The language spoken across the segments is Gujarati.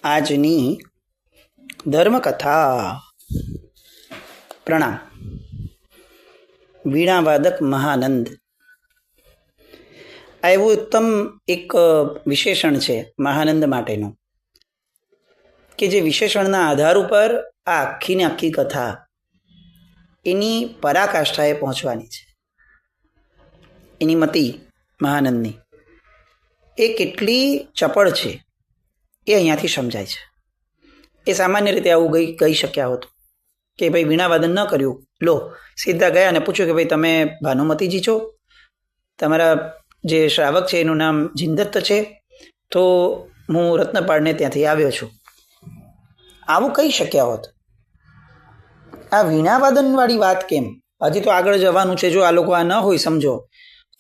આજની ધર્મકથા. પ્રણામ. વીણાવાદક મહાનંદ. આ એવું ઉત્તમ એક વિશેષણ છે મહાનંદ માટેનું, કે જે વિશેષણના આધાર ઉપર આ આખીને આખી કથા એની પરાકાષ્ઠાએ પહોંચવાની છે. એની મતિ મહાનંદની એ કેટલી ચપળ છે એ અહીંયાથી સમજાય છે. એ સામાન્ય રીતે આવું કહી શક્યા હોત કે ભાઈ વીણાવાદન ન કર્યું, લો સીધા ગયા અને પૂછ્યું કે ભાઈ તમે ભાનુમતીજી છો, તમારા જે શ્રાવક છે એનું નામ જિંદત્ત છે, તો હું રત્નપાળને ત્યાંથી આવ્યો છું, આવું કહી શક્યા હોત. આ વીણાવાદનવાળી વાત કેમ? હજી તો આગળ જવાનું છે. જો આ લોકો આ ન હોય સમજો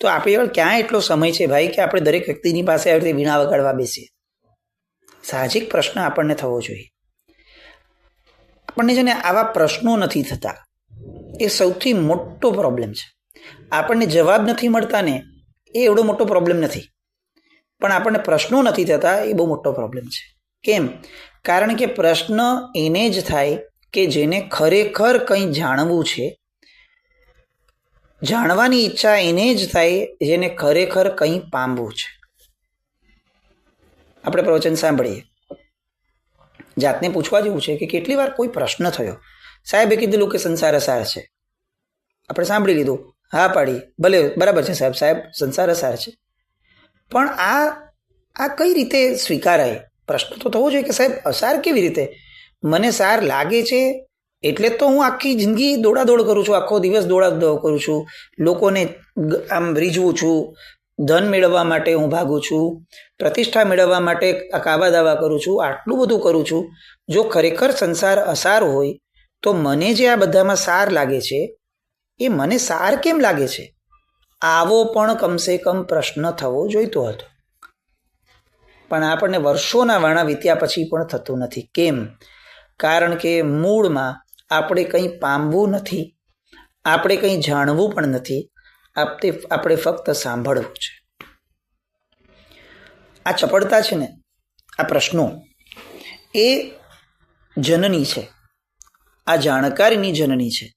તો આપણી આગળ ક્યાં એટલો સમય છે ભાઈ કે આપણે દરેક વ્યક્તિની પાસે આવી રીતે વીણા વગાડવા બેસીએ? સાહજિક પ્રશ્ન આપણને થવો જોઈએ. આપણને છે ને આવા પ્રશ્નો નથી થતા, એ સૌથી મોટો પ્રોબ્લેમ છે. આપણને જવાબ નથી મળતા ને એ એવડો મોટો પ્રોબ્લેમ નથી, પણ આપણને પ્રશ્નો નથી થતા એ બહુ મોટો પ્રોબ્લેમ છે. કેમ? કારણ કે પ્રશ્ન એને જ થાય કે જેને ખરેખર કંઈ જાણવું છે. જાણવાની ઈચ્છા એને જ થાય જેને ખરેખર કંઈ પામવું છે. આપણે પ્રવચન સાંભળીએ, જાતને પૂછવા જેવું છે કે કેટલી વાર કોઈ પ્રશ્ન થયો, સાહેબે કીધેલું કે સંસાર અસાર છે, આપણે સાંભળી લીધું, હા પાડી, ભલે બરાબર છે સાહેબ, સાહેબ સંસાર અસાર છે, પણ આ કઈ રીતે સ્વીકારાય? પ્રશ્ન તો થવો જોઈએ કે સાહેબ અસાર કેવી રીતે? મને સાર લાગે છે એટલે તો હું આખી જિંદગી દોડાદોડ કરું છું, આખો દિવસ દોડાદોડ કરું છું, લોકોને આમ રીઝવું છું, ધન મેળવવા માટે હું ભાગું છું, પ્રતિષ્ઠા મેળવવા માટે કાવા દાવા કરું છું, આટલું બધું કરું છું. જો ખરેખર સંસાર અસાર હોય તો મને જે આ બધામાં સાર લાગે છે એ મને સાર કેમ લાગે છે? આવો પણ કમસે કમ પ્રશ્ન થવો જોઈતો હતો. પણ આપણને વર્ષોના વાણા વીત્યા પછી પણ થતું નથી. કેમ? કારણ કે મૂળમાં આપણે કંઈ પામવું નથી, આપણે કંઈ જાણવું પણ નથી, આપણે ફક્ત સાંભળવું છે. આ ચપળતા છે ને, આ પ્રશ્નો એ જનની છે, આ જાણકારીની જનની છે.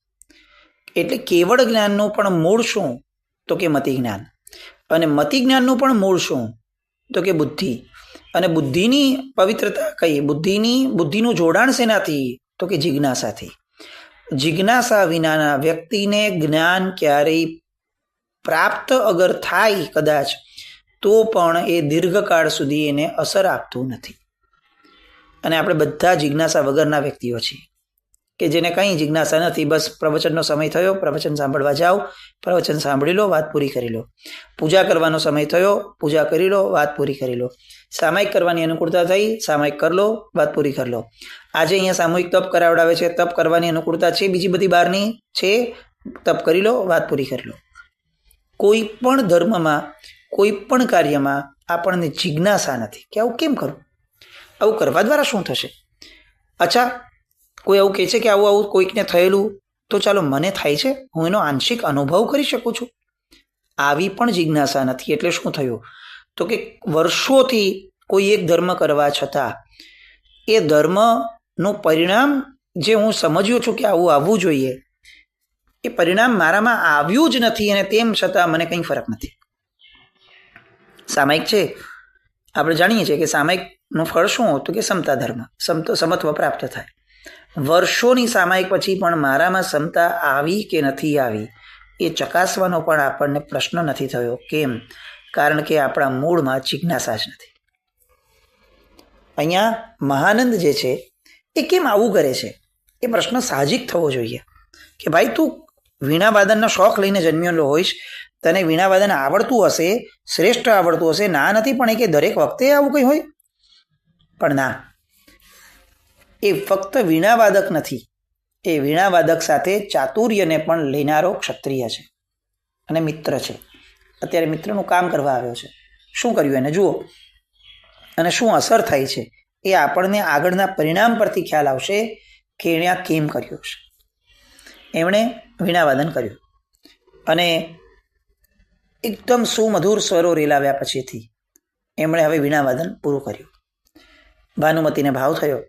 એટલે કેવળ જ્ઞાનનું પણ મૂળ શું? તો કે મતિ જ્ઞાન. અને મતિ જ્ઞાનનું પણ મૂળ શું? તો કે બુદ્ધિ. અને બુદ્ધિની પવિત્રતા કઈ? બુદ્ધિનું જોડાણ શેનાથી? તો કે જિજ્ઞાસાથી. જિજ્ઞાસા વિનાના વ્યક્તિને જ્ઞાન ક્યારેય પ્રાપ્ત અગર થાય કદાચ તો પણ એ દીર્ઘકાળ સુધી એને અસર આપતું નથી. અને આપણે બધા જિજ્ઞાસા વગરના વ્યક્તિઓ છીએ કે જેને કંઈ જિજ્ઞાસા નથી. બસ પ્રવચનનો સમય થયો, પ્રવચન સાંભળવા જાઓ, પ્રવચન સાંભળી લો, વાત પૂરી કરી લો. પૂજા કરવાનો સમય થયો, પૂજા કરી લો, વાત પૂરી કરી લો. સામાયિક કરવાની અનુકૂળતા થઈ, સામાયિક કરી લો, વાત પૂરી કરી લો. આજે અહીંયા સામૂહિક તપ કરાવડાવે છે, તપ કરવાની અનુકૂળતા છે, બીજી બધી બહારની છે, તપ કરી લો, વાત પૂરી કરી લો. કોઈ પણ ધર્મમાં, કોઈ પણ કાર્યમાં આપણને જિજ્ઞાસા નથી કે આવું કેમ કરું, આવું કરવા દ્વારા શું થશે. અચ્છા, કોઈ આવું કહે છે કે આવું કોઈકને થયેલું, તો ચાલો મને થાય છે, હું એનો આંશિક અનુભવ કરી શકું છું. આવી પણ જિજ્ઞાસા નથી. એટલે શું થયું? તો કે વર્ષોથી કોઈ એક ધર્મ કરવા છતાં એ ધર્મનું પરિણામ જે હું સમજ્યો છું કે આવું આવવું જોઈએ, એ પરિણામ મારામાં આવ્યું જ નથી. અને તેમ છતાં મને કંઈ ફરક નથી. સામાયિક છે, આપણે જાણીએ છીએ કે સામાયિકનું ફળ શું હતું? કે સમતા ધર્મ, સમત્વ પ્રાપ્ત થાય. વર્ષોની સામાયિક પછી પણ મારામાં સમતા આવી કે નથી આવી એ ચકાસવાનો પણ આપણને પ્રશ્ન નથી થયો. કેમ? કારણ કે આપણા મૂળમાં જિજ્ઞાસા જ નથી. અહીંયા મહાનંદ જે છે એ કેમ આવું કરે છે એ પ્રશ્ન સાહજિક થવો જોઈએ કે ભાઈ તું વીણાવાદનનો શોખ લઈને જન્મેલો હોઈશ, તને વીણાવાદન આવડતું હશે, શ્રેષ્ઠ આવડતું હશે, ના નથી, પણ એ કે દરેક વખતે આવું કંઈ હોય? પણ ના, એ ફક્ત વીણાવાદક નથી, એ વીણાવાદક સાથે ચાતુર્યને પણ લેનારો ક્ષત્રિય છે અને મિત્ર છે. અત્યારે મિત્રનું કામ કરવા આવ્યો છે. શું કર્યું એને જુઓ, અને શું અસર થાય છે એ આપણને આગળના પરિણામ પરથી ખ્યાલ આવશે કે એણે આ કેમ કર્યું છે. એમણે વીણાવાદન કર્યું અને એકદમ સુમધુર સ્વરો રેલાવ્યા પછીથી એમણે હવે વીણાવાદન પૂરું કર્યું. ભાનુમતીને ભાવ થયો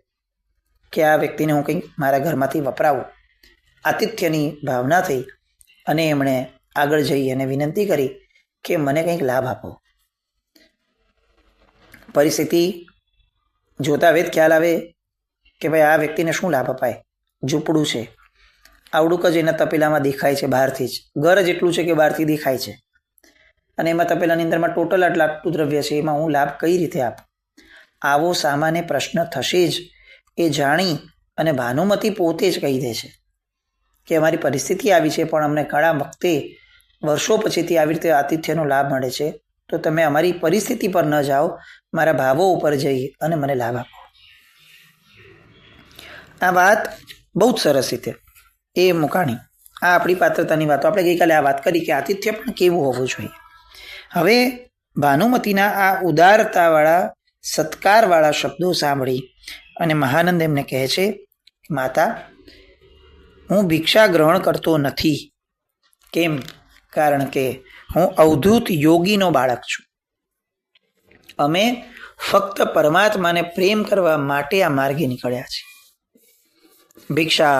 કે આ વ્યક્તિને હું કંઈક મારા ઘરમાંથી વપરાવું. આતિથ્યની ભાવના થઈ અને એમણે આગળ જઈ અને વિનંતી કરી કે મને કંઈક લાભ આપો. પરિસ્થિતિ જોતા વેદ ખ્યાલ આવે કે ભાઈ આ વ્યક્તિને શું લાભ અપાય. ઝૂંપડું છે, આવડુંક જ એના તપેલામાં દેખાય છે બહારથી જ, ઘર જ એટલું છે કે બહારથી દેખાય છે, અને એમાં તપેલાની અંદરમાં ટોટલ આટલું દ્રવ્ય છે, એમાં હું લાભ કઈ રીતે આપું? આવો સામાન્ય પ્રશ્ન થશે જ એ જાણી અને ભાનુમતી પોતે જ કહી દે છે કે અમારી પરિસ્થિતિ આવી છે, પણ અમને ઘણા વખતે વર્ષો પછીથી આવી રીતે આતિથ્યનો લાભ મળે છે, તો તમે અમારી પરિસ્થિતિ પર ન જાઓ, મારા ભાવો ઉપર જઈ અને મને લાભ આપો. આ વાત બહુ જ સરસ રીતે એ મુકાણી. આ આપણી પાત્રતાની વાતો. આપણે ગઈકાલે આ વાત કરી કે આતિથ્ય પણ કેવું હોવું જોઈએ. હવે ભાનુમતીના આ ઉદારતાવાળા સત્કારવાળા શબ્દો સાંભળી અને મહાનંદ એમને કહે છે, માતા, હું ભિક્ષા ગ્રહણ કરતો નથી. કેમ? કારણ કે હું અવધૂત યોગીનો બાળક છું. અમે ફક્ત પરમાત્માને પ્રેમ કરવા માટે આ માર્ગે નીકળ્યા છીએ. ભિક્ષા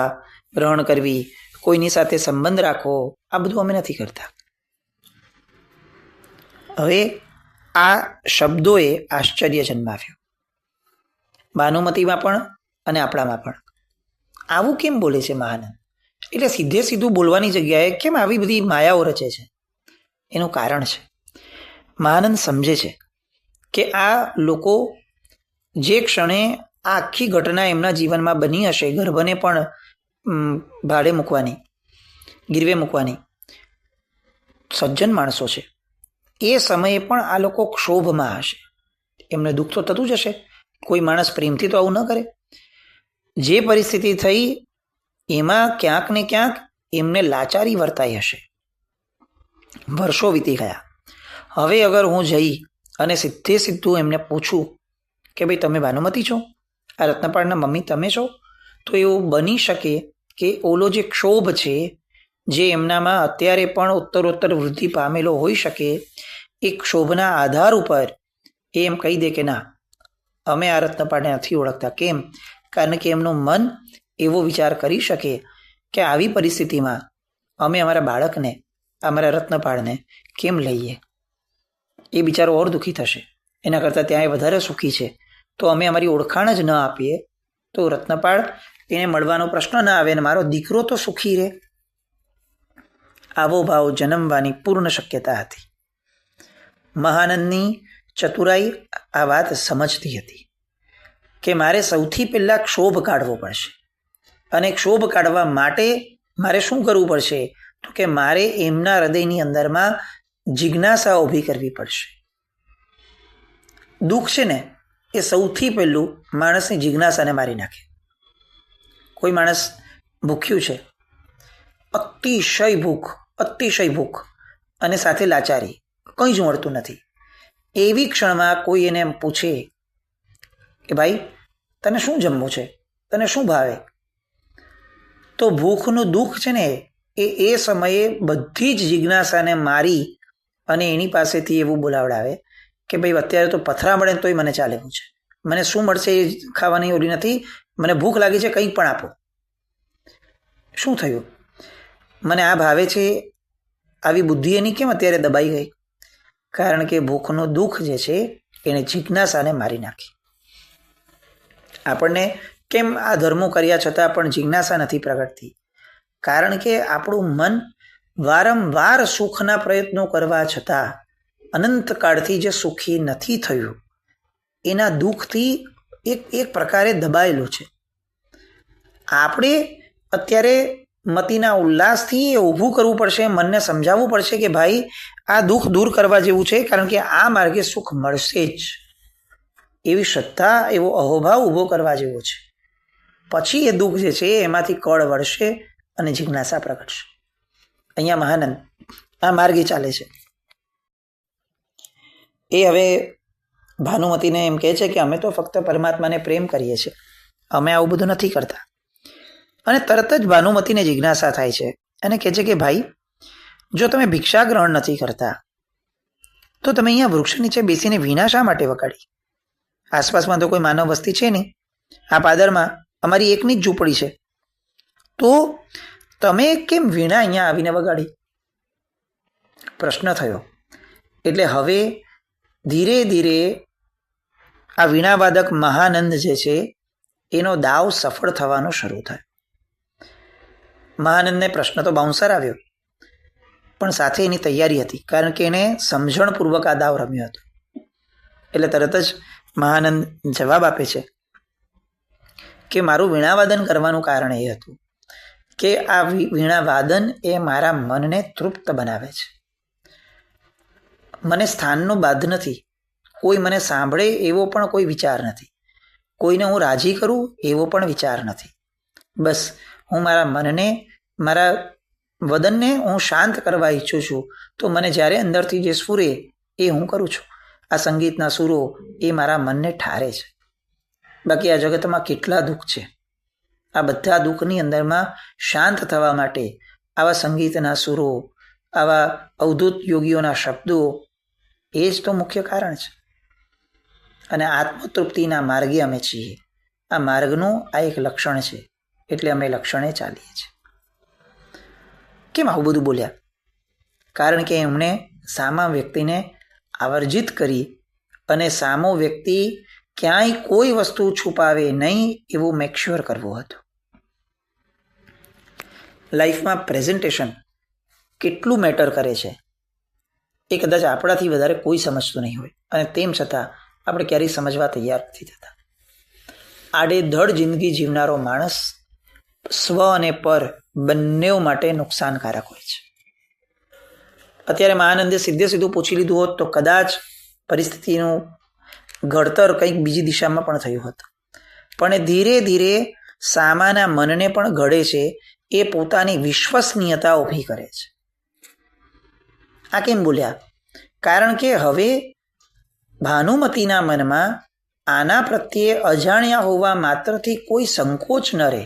ગ્રહણ કરવી, કોઈની સાથે સંબંધ રાખવો, આ બધું અમે નથી કરતા. હવે આ શબ્દોએ આશ્ચર્ય જન્માવ્યું ભાનુમતીમાં પણ અને આપણામાં પણ. આવું કેમ બોલે છે મહાનંદ? એટલે સીધે સીધું બોલવાની જગ્યાએ કેમ આવી બધી માયાઓ રચે છે? એનું કારણ છે, મહાનંદ સમજે છે કે આ લોકો જે ક્ષણે આ આખી ઘટના એમના જીવનમાં બની હશે, ગર્ભને પણ ભાડે મૂકવાની, ગીરવે મૂકવાની, સજ્જન માણસો છે, એ સમયે પણ આ લોકો ક્ષોભમાં હશે. એમને દુઃખ તો થતું જ હશે. કોઈ માણસ પ્રેમથી તો આવું ન કરે. જે પરિસ્થિતિ થઈ એમાં ક્યાંક ને ક્યાંક એમને લાચારી વર્તાઈ હશે. વર્ષો વીતી ગયા. હવે અગર હું જઈ અને સીધે સીધું એમને પૂછું કે ભાઈ તમે ભાનુમતી છો, આ રત્નપાળના મમ્મી તમે છો, તો એવું બની શકે કે ઓલો જે ક્ષોભ છે, જે એમનામાં અત્યારે પણ ઉત્તરોત્તર વૃદ્ધિ પામેલો હોઈ શકે, એ ક્ષોભના આધાર ઉપર એ એમ કહી દે કે ના, અમે આ રત્નપાળને નથી ઓળખતા. કેમ? કારણ કે એમનું મન એવો વિચાર કરી શકે કે આવી પરિસ્થિતિમાં અમે અમારા બાળકને, અમારા રત્નપાળને કેમ લઈએ? એ બિચારો ઓર દુઃખી થશે. એના કરતાં ત્યાં એ વધારે સુખી છે, તો અમે અમારી ઓળખાણ જ ન આપીએ તો રત્નપાળ એને મળવાનો પ્રશ્ન ન આવે અને મારો દીકરો તો સુખી રહે. આવો ભાવ જન્મવાની પૂર્ણ શક્યતા હતી. મહાનંદની ચતુરાઈ આ વાત સમજતી હતી કે મારે સૌથી પહેલાં ક્ષોભ કાઢવો પડશે, અને ક્ષોભ કાઢવા માટે મારે શું કરવું પડશે? તો કે મારે એમના હૃદયની અંદરમાં જિજ્ઞાસા ઊભી કરવી પડશે. દુઃખ છે ને, એ સૌથી પહેલું માણસની જિજ્ઞાસાને મારી નાખે. કોઈ માણસ ભૂખ્યું છે, અતિશય ભૂખ અને સાથે લાચારી, કંઈ જ મળતું નથી. એવી ક્ષણમાં કોઈ એને પૂછે કે ભાઈ તને શું જમવું છે, તને શું ભાવે, તો ભૂખનું દુઃખ છે ને એ સમયે બધી જ જિજ્ઞાસાને મારી અને એની પાસેથી એવું બોલાવડાવે કે ભાઈ અત્યારે તો પથરા મળે તોય મને ચાલે એવું છે, મને શું મળશે એ ખાવાની ઓલી નથી, મને ભૂખ લાગી છે, કંઈક પણ આપો. શું થયું? મને આ ભાવે છે, આવી બુદ્ધિ એની કેમ અત્યારે દબાઈ ગઈ? કારણ કે ભૂખનું દુઃખ જે છે એને જિજ્ઞાસાને મારી નાખી. આપણને કેમ આ ધર્મો કર્યા છતાં પણ જિજ્ઞાસા નથી પ્રગટતી? કારણ કે આપણું મન વારંવાર સુખના પ્રયત્નો કરવા છતાં અનંતકાળથી જે સુખી નથી થયું એના દુઃખથી એક પ્રકારે દબાયેલું છે. આપણે અત્યારે મતિના ઉલ્લાસથી એ ઊભું કરવું પડશે, મનને સમજાવવું પડશે કે ભાઈ આ દુઃખ દૂર કરવા જેવું છે, કારણ કે આ માર્ગે સુખ મળશે જ. એવી શ્રદ્ધા, એવો અહોભાવ ઊભો કરવા જેવો છે. પછી એ દુઃખ જે છે એમાંથી કળ વળશે અને જિજ્ઞાસા પ્રગટશે. અહીંયા મહાનંદ આ માર્ગે ચાલે છે. એ હવે ભાનુમતીને એમ કહે છે કે અમે તો ફક્ત પરમાત્માને પ્રેમ કરીએ છીએ, અમે આવું બધું નથી કરતા. અને તરત જ ભાનુમતીને જિજ્ઞાસા થાય છે અને કહે છે કે ભાઈ જો તમે ભિક્ષા ગ્રહણ નથી કરતા તો તમે અહીંયા વૃક્ષ નીચે બેસીને વીણા શા માટે વગાડી? આસપાસમાં તો કોઈ માનવ વસ્તી છે નહીં, આ પાદરમાં અમારી એકની જ ઝૂંપડી છે, તો તમે કેમ વીણા અહીંયા આવીને વગાડી? પ્રશ્ન થયો. એટલે હવે ધીરે ધીરે આ વીણાવાદક મહાનંદ જે છે એનો દાવ સફળ થવાનો શરૂ થાય. મહાનંદને પ્રશ્ન તો બાઉન્સર આવ્યો, પણ સાથે એની તૈયારી હતી, કારણ કે એને સમજણપૂર્વક આ દાવ રમ્યો હતો. એટલે તરત જ મહાનંદ જવાબ આપે છે કે મારું વીણાવાદન કરવાનું કારણ એ હતું કે આ વીણાવાદન એ મારા મનને તૃપ્ત બનાવે છે. મને સ્થાનનો બાદ નથી, કોઈ મને સાંભળે એવો પણ કોઈ વિચાર નથી, કોઈને હું રાજી કરું એવો પણ વિચાર નથી. બસ હું મારા મનને, મારા વદનને હું શાંત કરવા ઈચ્છું છું, તો મને જ્યારે અંદરથી જે સ્ફુરે એ હું કરું છું. આ સંગીતના સુરો એ મારા મનને ઠારે છે. બાકી આ જગતમાં કેટલા દુઃખ છે, આ બધા દુઃખની અંદરમાં શાંત થવા માટે આવા સંગીતના સુરો, આવા અવધૂત યોગીઓના શબ્દો એ જ તો મુખ્ય કારણ છે. અને આત્મતૃપ્તિના માર્ગે અમે છીએ. આ માર્ગનું આ એક લક્ષણ છે, એટલે અમે લક્ષણે ચાલીએ છીએ. કેમ આવું બધું બોલ્યા? કારણ કે એમણે સામા વ્યક્તિને આવર્જિત કરી અને સામો વ્યક્તિ ક્યાંય કોઈ વસ્તુ છુપાવે નહીં એવું મેકશ્યોર કરવું હતું. લાઈફમાં પ્રેઝન્ટેશન કેટલું મેટર કરે છે એ કદાચ આપણાથી વધારે કોઈ સમજતું નહીં હોય, અને તેમ છતાં આપણે ક્યારેય સમજવા તૈયાર નથી થતા. આડેધડ જિંદગી જીવનારો માણસ સ્વ અને પર બંને માટે નુકસાનકારક હોય છે. અત્યારે મહાનંદે સીધું પૂછી લીધું હોત તો કદાચ પરિસ્થિતિનું ઘડતર કંઈક બીજી દિશામાં પણ થયું હતું. પણ એ ધીરે ધીરે સામાના મનને પણ ઘડે છે, એ પોતાની વિશ્વસનીયતા ઊભી કરે છે. આ કેમ બોલ્યા? કારણ કે હવે ભાનુમતીના મનમાં આના પ્રત્યે અજાણ્યા હોવા માત્રથી કોઈ સંકોચ ન રહે.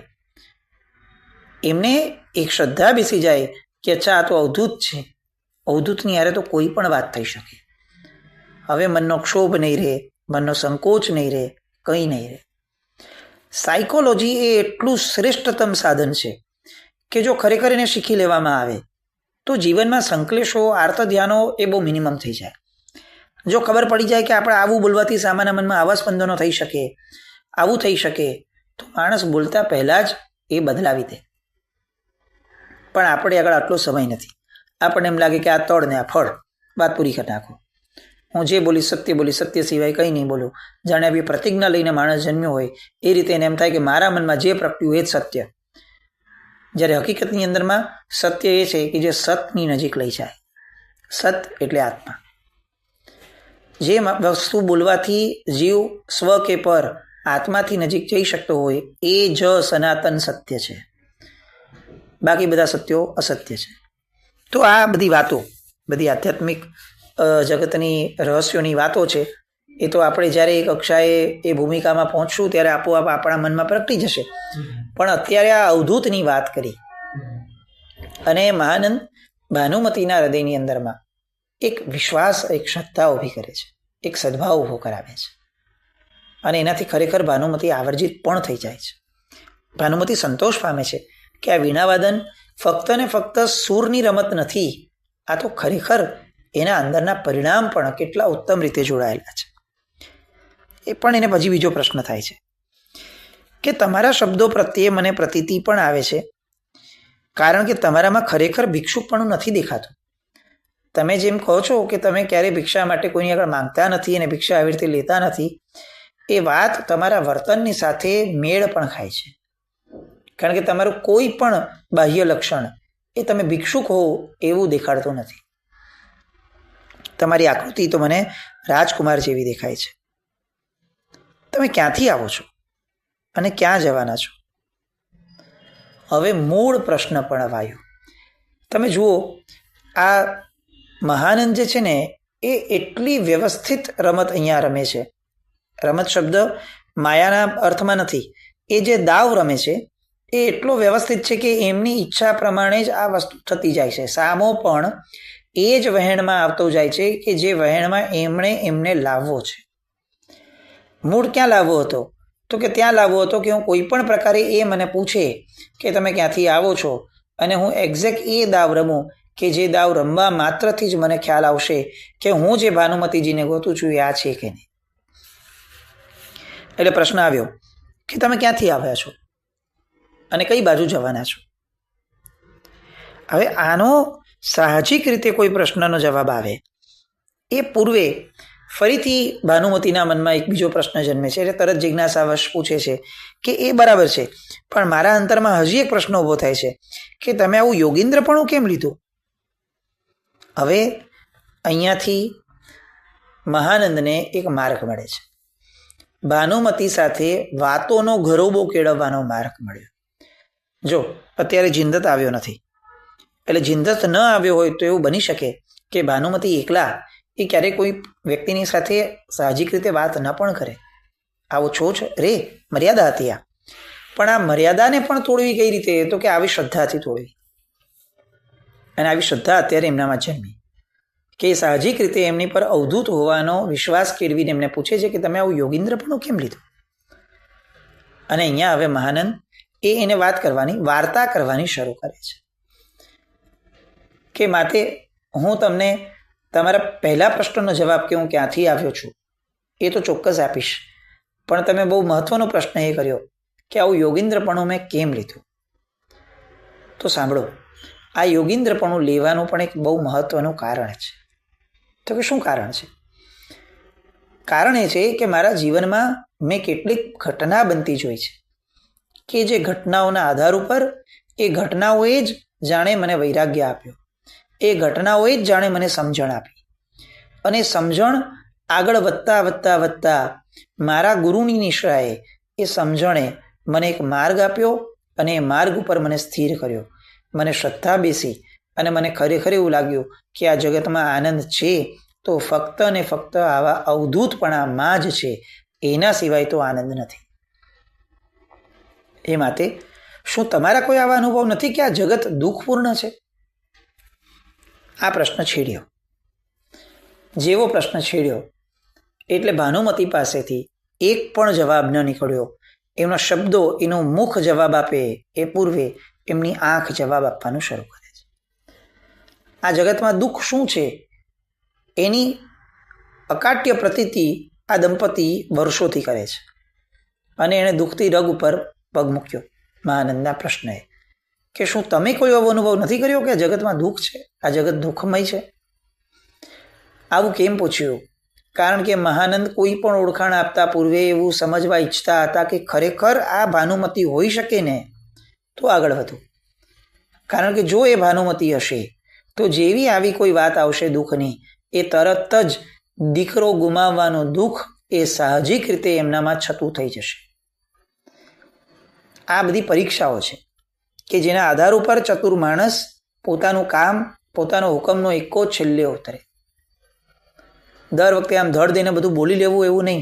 એમને એક શ્રદ્ધા બેસી જાય કે અચ્છા આ તો અવધૂત છે, અવધૂતની હારે તો કોઈ પણ વાત થઈ શકે. હવે મનનો ક્ષોભ નહીં રહે, મનનો સંકોચ નહીં રહે, કંઈ નહીં રહે. સાયકોલોજી એ એટલું શ્રેષ્ઠતમ સાધન છે કે જો ખરેખર એને શીખી લેવામાં આવે તો જીવનમાં સંકલેશો, આર્ત ધ્યાનો એ બહુ મિનિમમ થઈ જાય. જો ખબર પડી જાય કે આપણે આવું બોલવાથી સામાન્ય મનમાં આવા સ્પંદનો થઈ શકે, આવું થઈ શકે, તો માણસ બોલતા પહેલાં જ એ બદલાવી દે. પણ આપણે આગળ આટલો સમય નથી. આપણને એમ લાગે કે આ તળ ને આ ફળ, વાત પૂરી કરી નાખો. હું જે બોલીશ સત્ય સિવાય કંઈ નહીં બોલું. જાણે આવી પ્રતિજ્ઞા લઈને માણસ જન્મ્યો હોય એ રીતે એને એમ થાય કે મારા મનમાં જે પ્રગટ્યું એ જ સત્ય. જ્યારે હકીકતની અંદરમાં સત્ય એ છે કે જે સતની નજીક લઈ જાય. સત એટલે આત્મા. જે વસ્તુ બોલવાથી જીવ સ્વ કે પર આત્માથી નજીક જઈ શકતો હોય એ જ સનાતન સત્ય છે. બાકી બધા સત્યો અસત્ય છે. તો આ બધી વાતો, બધી આધ્યાત્મિક જગતની રહસ્યોની વાતો છે, એ તો આપણે જ્યારે એ કક્ષાએ એ ભૂમિકામાં પહોંચશું ત્યારે આપોઆપ આપણા મનમાં પ્રગટી જશે. પણ અત્યારે આ અવધૂતની વાત કરી અને મહાનંદ ભાનુમતીના હૃદયની અંદરમાં એક વિશ્વાસ, એક શ્રદ્ધા ઊભી કરે છે, એક સદભાવ ઊભો કરાવે છે. અને એનાથી ખરેખર ભાનુમતી આવર્જિત પણ થઈ જાય છે. ભાનુમતી સંતોષ પામે છે કે આ વીણાવાદન ફક્ત ને ફક્ત સૂરની રમત નથી, આ તો ખરેખર એના અંદરના પરિણામ પણ કેટલા ઉત્તમ રીતે જોડાયેલા છે. એ પણ એને પછી બીજો પ્રશ્ન થાય છે કે તમારા શબ્દો પ્રત્યે મને પ્રતીતિ પણ આવે છે, કારણ કે તમારામાં ખરેખર ભિક્ષુકપણું નથી દેખાતું. તમે જેમ કહો છો કે તમે ક્યારેય ભિક્ષા માટે કોઈની આગળ માંગતા નથી અને ભિક્ષા આવી રીતે લેતા નથી, એ વાત તમારા વર્તનની સાથે મેળ પણ ખાય છે. કારણ કે તમારું કોઈ પણ બાહ્ય લક્ષણ એ તમે ભિક્ષુક હો એવું દેખાડતું નથી. તમારી આકૃતિ તો મને રાજકુમાર જેવી દેખાય છે. તમે ક્યાંથી આવો છો અને ક્યાં જવાના છો? હવે મૂળ પ્રશ્ન પણ અવાયો. તમે જુઓ, આ મહાનંદ જે છે ને એ એટલી વ્યવસ્થિત રમત અહીંયા રમે છે. રમત શબ્દ માયાના અર્થમાં નથી. એ જે દાવ રમે છે એ એટલો વ્યવસ્થિત છે કે એમની ઈચ્છા પ્રમાણે જ આ વસ્તુ થતી જાય છે. સામો પણ એ જ વહેણમાં આવતો જાય છે કે જે વહેણમાં એમને લાવવો છે. મૂળ ક્યાં લાવવો હતો? તો કે ત્યાં લાવવો હતો કે હું કોઈ પણ પ્રકારે એ મને પૂછે કે તમે ક્યાંથી આવો છો અને હું એક્ઝેક્ટ એ દાવ રમું કે જે દાવ રમવા માત્રથી જ મને ખ્યાલ આવશે કે હું જે ભાનુમતીજીને ગોતું છું એ આ છે કે નહીં. એટલે પ્રશ્ન આવ્યો કે તમે ક્યાંથી આવ્યા છો અને કઈ બાજુ જવાના છો. હવે આનો સાહજિક રીતે કોઈ પ્રશ્નનો જવાબ આવે એ પૂર્વે ફરીથી ભાનુમતીના મનમાં એક બીજો પ્રશ્ન જન્મે છે. એટલે તરત જિજ્ઞાસાવશ પૂછે છે કે એ બરાબર છે, પણ મારા અંતરમાં હજી એક પ્રશ્ન ઊભો થાય છે કે તમે આવું યોગીન્દ્રપણું કેમ લીધું? હવે અહીંયાથી મહાનંદને એક માર્ગ મળે છે. ભાનુમતી સાથે વાતોનો ઘરોબો કેળવવાનો માર્ગ મળ્યો. જો અત્યારે જિંદત આવ્યો નથી, એટલે જિંદત ન આવ્યો હોય તો એવું બની શકે કે ભાનુમતી એકલા એ ક્યારેય કોઈ વ્યક્તિની સાથે સાહજિક રીતે વાત ન પણ કરે. આવો છોછ રે મર્યાદા હતી આ, પણ આ મર્યાદાને પણ તોડવી કઈ રીતે? તો કે આવી શ્રદ્ધાથી તોડવી. અને આવી શ્રદ્ધા અત્યારે એમનામાં જન્મી કે સાહજિક રીતે એમની પર અવધૂત હોવાનો વિશ્વાસ કેળવીને એમને પૂછે છે કે તમે આવું યોગીન્દ્રપણું કેમ લીધું? અને અહીંયા હવે મહાનંદ એને વાત કરવાની, વાર્તા કરવાની શરૂ કરે છે કે માતે હું તમને તમારા પહેલા પ્રશ્નનો જવાબ કે હું ક્યાંથી આવ્યો છું એ તો ચોક્કસ આપીશ, પણ તમે બહુ મહત્વનો પ્રશ્ન એ કર્યો કે આવું યોગીન્દ્રપણું મેં કેમ લીધું. તો સાંભળો, આ યોગીન્દ્રપણું લેવાનું પણ એક બહુ મહત્વનું કારણ છે. તો કે શું કારણ છે? કારણ એ છે કે મારા જીવનમાં મેં કેટલીક ઘટના બનતી જોઈ છે કે જે ઘટનાઓના આધાર ઉપર એ ઘટનાઓએ જ જાણે મને વૈરાગ્ય આપ્યો, એ ઘટનાઓએ જ જાણે મને સમજણ આપી, અને સમજણ આગળ વધતા વધતા વધતા મારા ગુરુની નિશ્રાએ એ સમજણે મને એક માર્ગ આપ્યો અને એ માર્ગ ઉપર મને સ્થિર કર્યો. મને શ્રદ્ધા બેસી અને મને ખરેખર એવું લાગ્યું કે આ જગતમાં આનંદ છે તો ફક્ત ને ફક્ત આવા અવધૂતપણામાં જ છે, એના સિવાય તો આનંદ નથી. એ માટે શું તમારા કોઈ આવા અનુભવ નથી કે આ જગત દુઃખપૂર્ણ છે? આ પ્રશ્ન છેડ્યો. જેવો પ્રશ્ન છેડ્યો એટલે ભાનુમતી પાસેથી એક પણ જવાબ ન નીકળ્યો. એમના શબ્દો, એનો મુખ જવાબ આપે એ પૂર્વે એમની આંખ જવાબ આપવાનું શરૂ કરે છે. આ જગતમાં દુઃખ શું છે એની અકાટ્ય પ્રતીતિ આ દંપતી વર્ષોથી કરે છે, અને એણે દુઃખતી રગ ઉપર પગ મૂક્યો મહાનંદના પ્રશ્નએ કે શું તમે કોઈ એવો અનુભવ નથી કર્યો કે આ જગતમાં દુઃખ છે, આ જગત દુઃખમય છે? આવું કેમ પૂછ્યું? કારણ કે મહાનંદ કોઈ પણ ઓળખાણ આપતા પૂર્વે એવું સમજવા ઈચ્છતા હતા કે ખરેખર આ ભાનુમતી હોઈ શકે ને તો આગળ વધુ. કારણ કે જો એ ભાનુમતી હશે તો જેવી આવી કોઈ વાત આવશે દુઃખની, એ તરત જ દીકરો ગુમાવવાનું દુઃખ એ સાહજિક રીતે એમનામાં છતું થઈ જશે. આ બધી પરીક્ષાઓ છે કે જેના આધાર ઉપર ચતુર માણસ પોતાનું કામ, પોતાનો હુકમનો એકો છેલ્લે ઉતરે. દર વખતે આમ ધડ દઈને બધું બોલી લેવું એવું નહીં.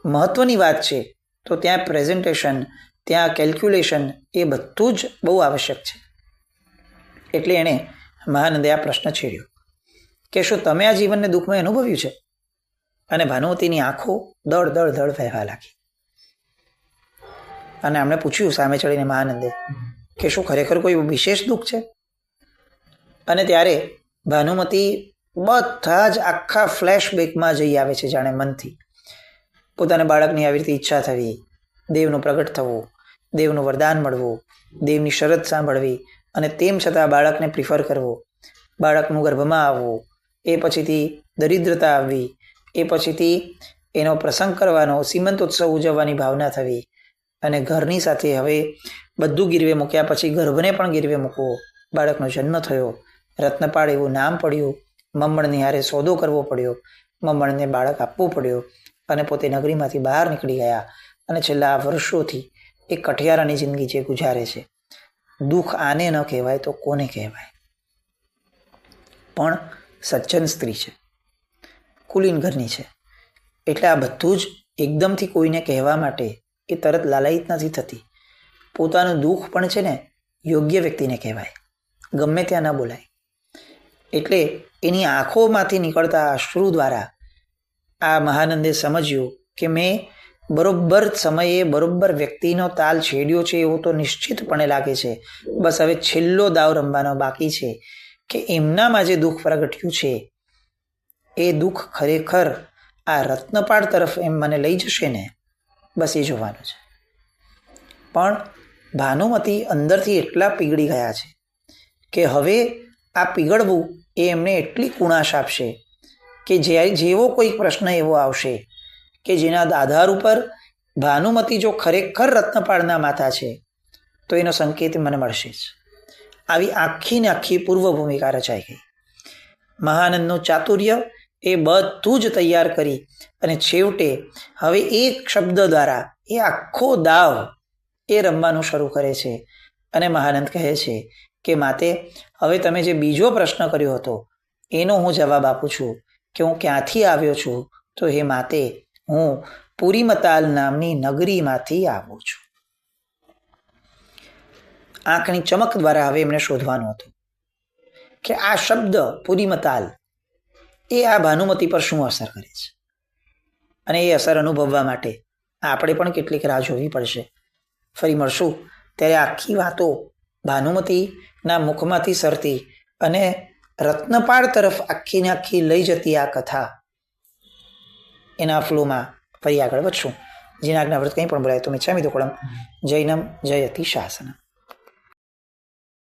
મહત્વની વાત છે તો ત્યાં પ્રેઝન્ટેશન, ત્યાં કેલ્ક્યુલેશન એ બધું જ બહુ આવશ્યક છે. એટલે એણે મહાનંદે આ પ્રશ્ન છેડ્યો કે શું તમે આ જીવનને દુઃખમય અનુભવ્યું છે? અને ભાનુમતીની આંખો દળ દળ દળ વહેવા લાગી. અને એમણે પૂછ્યું સામે ચડીને મહાનંદે કે શું ખરેખર કોઈ વિશેષ દુઃખ છે? અને ત્યારે ભાનુમતી બધા જ આખા ફ્લેશબેકમાં જઈ આવે છે, જાણે મનથી. પોતાના બાળકની આવી રીતે ઈચ્છા થવી, દેવનું પ્રગટ થવું, દેવનું વરદાન મળવું, દેવની શરત સાંભળવી, અને તેમ છતાં બાળકને પ્રિફર કરવું, બાળકનું ગર્ભમાં આવવું, એ પછીથી દરિદ્રતા આવવી, એ પછીથી એનો પ્રસંગ કરવાનો, સીમંતોત્સવ ઉજવવાની ભાવના થવી, અને ઘરની સાથે હવે બધું ગીરવે મૂક્યા પછી ગર્ભને પણ ગીરવે મૂકવો, બાળકનો જન્મ થયો, રત્નપાળ એવું નામ પડ્યું, મમ્મણની હારે સોદો કરવો પડ્યો, મમ્મણને બાળક આપવું પડ્યો, અને પોતે નગરીમાંથી બહાર નીકળી ગયા, અને છેલ્લા વર્ષોથી એક કઠિયારાની જિંદગી જે ગુજારે છે. દુઃખ આને ન કહેવાય તો કોને કહેવાય? પણ સજ્જન સ્ત્રી છે, કુલીન ઘરની છે, એટલે આ બધું જ એકદમથી કોઈને કહેવા માટે એ તરત લાલાયિત નથી થતી. પોતાનું દુઃખ પણ છે ને યોગ્ય વ્યક્તિને કહેવાય, ગમે ત્યાં ન બોલાય. એટલે એની આંખોમાંથી નીકળતા અશ્રુ દ્વારા આ મહાનંદે સમજ્યું કે મેં બરોબર સમયે બરોબર વ્યક્તિનો તાલ છેડ્યો છે એવું તો નિશ્ચિતપણે લાગે છે. બસ હવે છેલ્લો દાવ રમવાનો બાકી છે કે એમનામાં જે દુઃખ પ્રગટ્યું છે એ દુઃખ ખરેખર આ રત્નપાળ તરફ એમ મને લઈ જશે ને, બસ એ જોવાનું છે. પણ ભાનુમતી અંદરથી એટલા પીગળી ગયા છે કે હવે આ પીગળવું એ એમને એટલી કુણાશ આપશે કે જેવો કોઈ પ્રશ્ન એવો આવશે કે જેના આધાર ઉપર ભાનુમતી જો ખરેખર રત્નપાળના માતા છે તો એનો સંકેત મને મળશે જ. આવી આખી ને આખી પૂર્વ ભૂમિકા રચાઈ ગઈ. મહાનંદનું ચાતુર્ય એ બધું જ તૈયાર કરી અને છેવટે હવે એક શબ્દ દ્વારા એ આખો દાવ એ રમવાનું શરૂ કરે છે. અને મહાનંદ કહે છે કે માતે, હવે તમે જે બીજો પ્રશ્ન કર્યો હતો એનો હું જવાબ આપું છું કે હું ક્યાંથી આવ્યો છું. તો હે માતે, હું પુરીમતાલ નામની નગરીમાંથી આવું છું. આંખની ચમક દ્વારા હવે એમને શોધવાનું હતું કે આ શબ્દ પુરીમતાલ એ આ ભાનુમતી પર શું અસર કરે છે, અને એ અસર અનુભવવા માટે આપણે પણ કેટલીક રાહ જોવી પડશે. ફરી મળશું ત્યારે આખી વાતો ભાનુમતીના મુખમાંથી સરતી અને રત્નપાળ તરફ આખીને આખી લઈ જતી આ કથા એના ફ્લોમાં ફરી આગળ વધશું. જીનાજ્ઞા વ્રત કંઈ પણ બોલાય તો મિચ્છામિ દુક્કડમ. જૈનમ જયતિ શાસનમ.